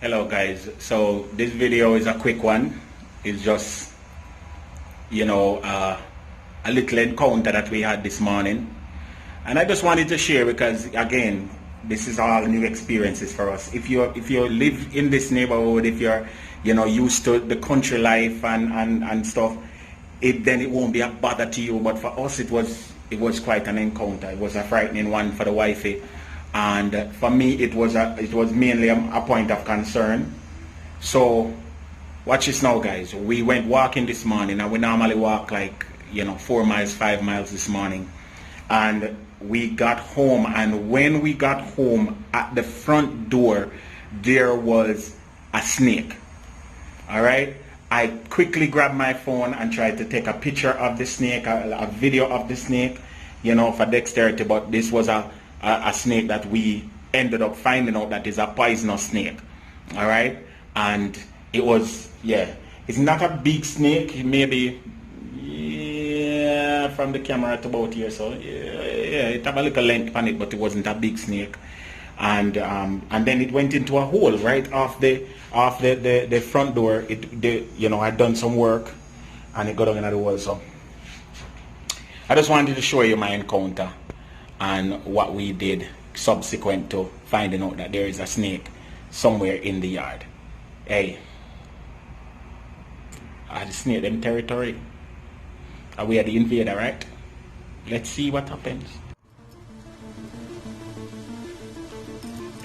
Hello guys, so this video is a quick one. It's just, you know, a little encounter that we had this morning, and I just wanted to share because again, this is all new experiences for us. If you live in this neighborhood, if you're, you know, used to the country life and stuff, then it won't be a bother to you. But for us, it was quite an encounter. It was a frightening one for the wifey. And for me, it was mainly a point of concern. So watch this now, guys. We went walking this morning, and we normally walk like, you know, 4 miles, 5 miles this morning. And we got home, and when we got home, at the front door, there was a snake. All right? I quickly grabbed my phone and tried to take a picture of the snake, a video of the snake, you know, for dexterity, but this was a snake that we ended up finding out that is a poisonous snake. All right, and it was, yeah, it's not a big snake, maybe, yeah, from the camera to about here, so yeah, it had a little length on it, but it wasn't a big snake. And then it went into a hole right off the front door. You know, I'd done some work and it got down in the wall. So I just wanted to show you my encounter and what we did subsequent to finding out that there is a snake somewhere in the yard. Hey, I just snake them territory. Are we at the invader, right? Let's see what happens.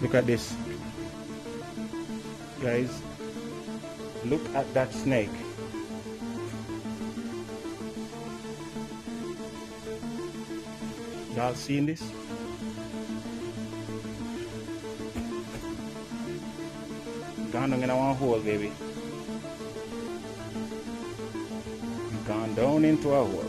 Look at this, guys. Look at that snake. Y'all seen this? Gone down in one hole, baby. Gone down into a hole.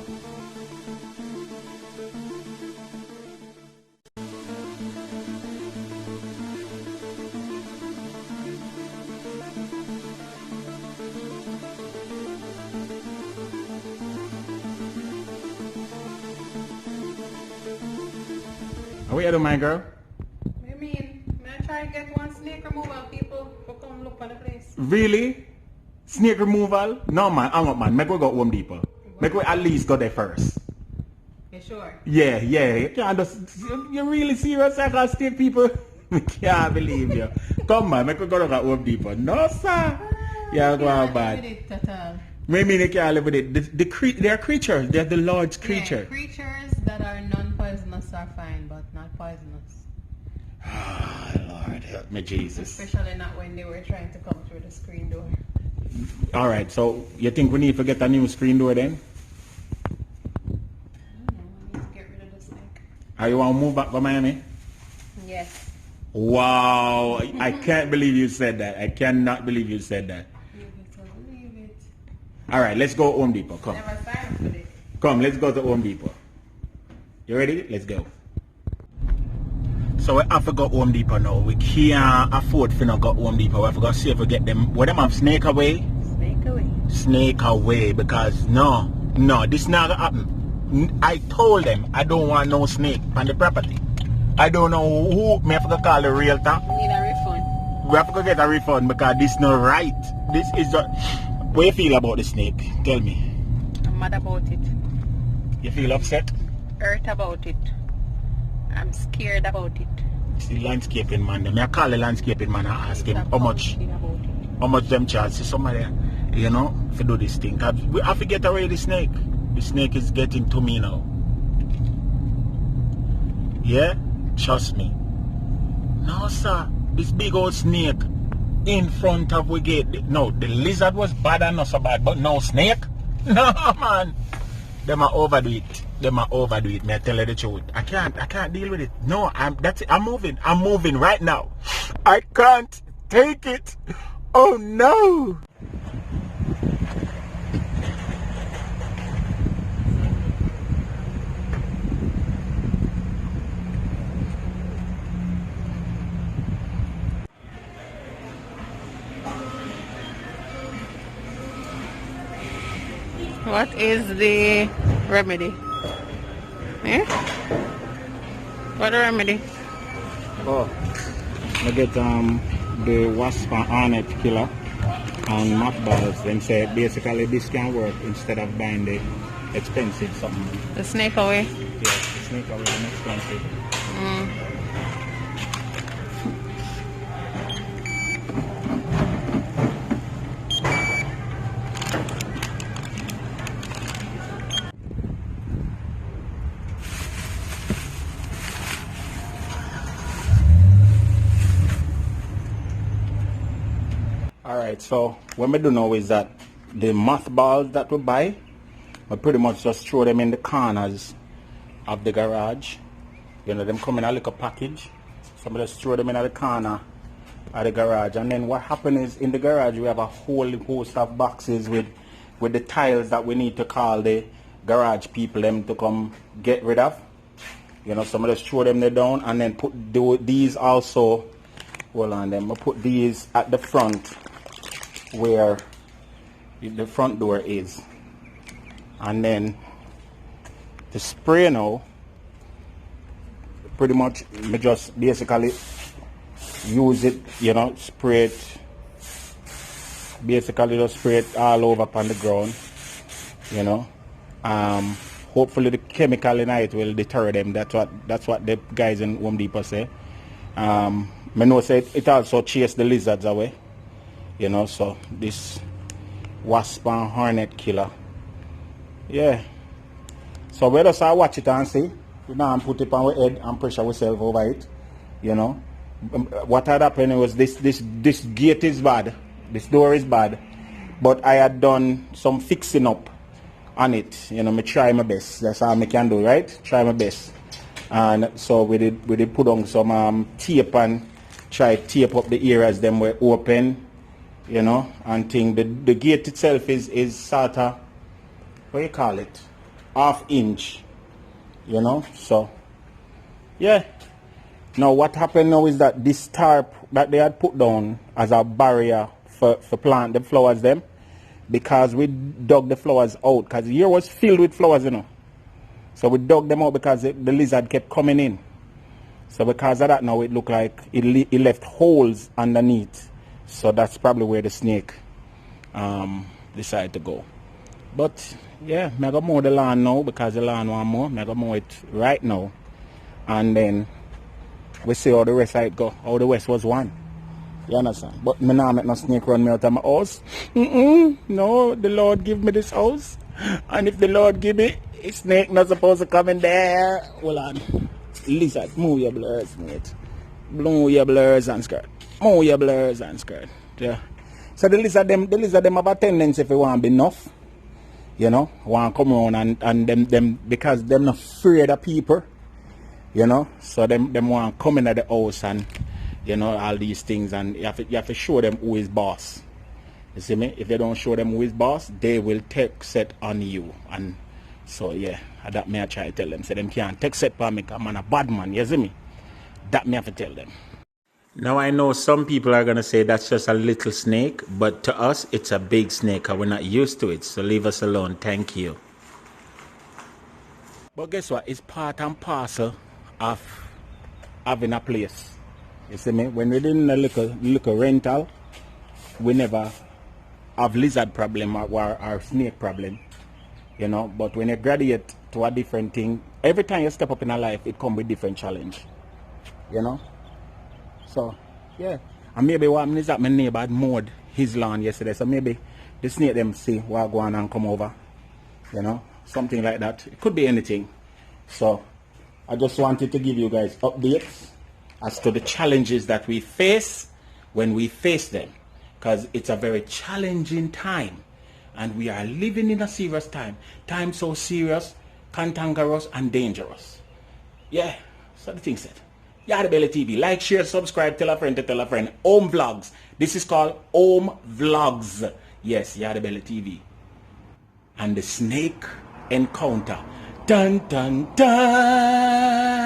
Are we at my girl? What do you mean? I try to get one snake removal, people will come look for the place. Really? Snake removal? No man, hang up man. Make we go Home Depot. Make we at least go there first. You sure? Yeah. You can't just, you're really serious? I can't snake people? I can't believe you. Come man, make we go to Home Depot. No sir. Yeah, go on bad. Maybe they can't live with it. They're creatures. They're the Lord's creature. Yeah, creatures that are non-poisonous are fine, but not poisonous. Ah, Lord, help me, Jesus. Especially not when they were trying to come through the screen door. All right, so you think we need to get a new screen door then? I don't know, we need to get rid of the snake. Are you want to move back to Miami? Yes. Wow, I can't believe you said that. I cannot believe you said that. All right, let's go Home Depot. Come. Never signed for this. Come, let's go to Home Depot. You ready? Let's go. So we have to go Home Depot now. We can't afford to not go Home Depot. We have to go see if we get them. What them have snake away? Snake away. Snake away, because no, this not gonna happen. I told them I don't want no snake on the property. I don't know who. Me have to call the realtor. We need a refund. We have to go get a refund because this not right. This is just. What you feel about the snake? Tell me. I'm mad about it. You feel upset? Hurt about it. I'm scared about it. It's the landscaping man. I call the landscaping man and ask him how much them charge. See somebody, you know, to do this thing. We have to get away the snake. The snake is getting to me now. Yeah? Trust me. No, sir. This big old snake in front of we gate. No, the lizard was bad and not so bad, but no snake? No, man. Them are overdo it. May I tell you the truth? I can't deal with it. No, I'm moving right now. I can't take it. Oh no. What is the remedy? Eh? What remedy? Oh, I get the wasp and hornet killer and mothballs. Them say basically this can work instead of buying the expensive something. The snake away? Yeah, the snake away is expensive. Alright, so what we do now is that the mothballs that we buy, we pretty much just throw them in the corners of the garage. You know, them come in a little package. So we just throw them in the corner of the garage. And then what happens is in the garage we have a whole host of boxes with the tiles that we need to call the garage people them to come get rid of. You know, so we just throw them there down and then put these also, hold on them, we put these at the front where the front door is. And then the spray now, pretty much we just basically use it, you know, spray it, basically just spray it all over upon the ground, you know. Hopefully the chemical in it will deter them. That's what the guys in Home Depot say. I know say it also chase the lizards away, you know. So this wasp and hornet killer, yeah. So we just watch it and see. We now put it on our head and pressure ourselves over it, you know. What had happened was this gate is bad, this door is bad, but I had done some fixing up on it, you know. Me try my best. That's all I can do, right? Try my best. And so we did put on some tape and try tape up the areas them were open, you know, and thing. The gate itself is sort of, what you call it, ½ inch, you know. So yeah, now what happened now is that this tarp that they had put down as a barrier for plant the flowers them, because we dug the flowers out, because the year was filled with flowers, you know. So we dug them out because the lizard kept coming in. So because of that now it looked like it left holes underneath. So that's probably where the snake decided to go. But yeah, I'm going to mow the lawn now because the lawn want more. I'm going to mow it right now. And then we see how the rest of it go. How the rest was one. You understand? But me not make no snake run me out of my house. No, the Lord give me this house. And if the Lord give me, a snake not supposed to come in there. Hold on. Lizard, move your blurs, mate. Move your blurs and skirt. Move your blurs and skirt. Yeah. So the lizard them have a tendency if they want to be enough. You know, want to come around and them because them not afraid of people. You know, so them want to come in at the house and, you know, all these things, and you have to show them who is boss. You see me? If they don't show them who is boss, they will take set on you. And so yeah, that me I try to tell them. So them can't take set for me because I'm a bad man. You see me? That me have to tell them. Now I know some people are going to say that's just a little snake, but to us it's a big snake and we're not used to it. So leave us alone. Thank you. But guess what? It's part and parcel of having a place. You see me? When we're in a little rental, we never have lizard problem or snake problem. You know, but when you graduate to a different thing, every time you step up in a life, it comes with different challenge. You know? So, yeah. And maybe what happened is that my neighbor had mowed his lawn yesterday. So maybe the snake them see what go on and come over. You know? Something like that. It could be anything. So, I just wanted to give you guys updates as to the challenges that we face when we face them. Because it's a very challenging time. And we are living in a serious time. Time so serious, cantankerous, and dangerous. Yeah, so the thing said. Yardie TV. Like, share, subscribe, tell a friend to tell a friend. Home Vlogs. This is called Home Vlogs. Yes, Yardie TV. And the snake encounter. Dun dun dun.